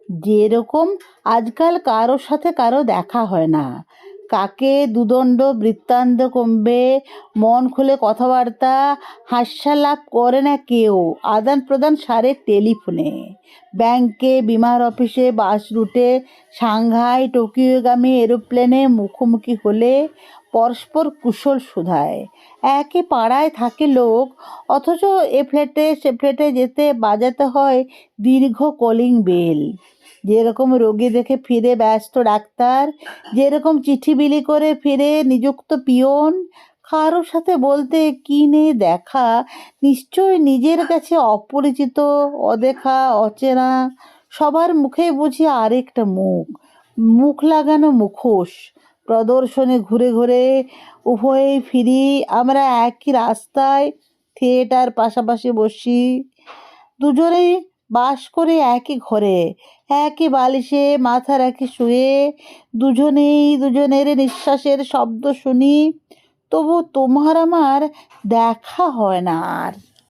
যেরকম আজকাল কারোর সাথে কারো দেখা হয় না, কাকে দুদণ্ড বৃত্তান্ত কমবে, মন খুলে কথাবার্তা হাস্যালাপ করে না কেউ, আদান প্রদান সারে টেলিফোনে, ব্যাংকে, বিমার অফিসে, বাস রুটে, সাংহাই টোকিওগামী এরোপ্লেনে মুখোমুখি হলে পরস্পর কুশল শোধায়। একই পাড়ায় থাকে লোক, অথচ এ ফ্ল্যাটে সে ফ্ল্যাটে যেতে বাজাতে হয় দীর্ঘ কলিং বেল। যেরকম রোগী দেখে ফিরে ব্যস্ত ডাক্তার, যেরকম চিঠি বিলি করে ফিরে নিযুক্ত পিয়ন, কারোর সাথে বলতে কি নেই দেখা, নিশ্চয় নিজের কাছে অপরিচিত, অদেখা, অচেনা, সবার মুখে বুঝি আরেকটা মুখ, মুখ লাগানো মুখোশ। প্রদর্শনে ঘুরে ঘুরে উভয়েই ফিরি আমরা একই রাস্তায়, থিয়েটার পাশাপাশি বসি, দুজনেই বাস করে একই ঘরে, একই বালিশে মাথা রাখি শুয়ে, দুজনেই দুজনের নিঃশ্বাসের শব্দ শুনি, তবু তোমার আমার দেখা হয় না আর।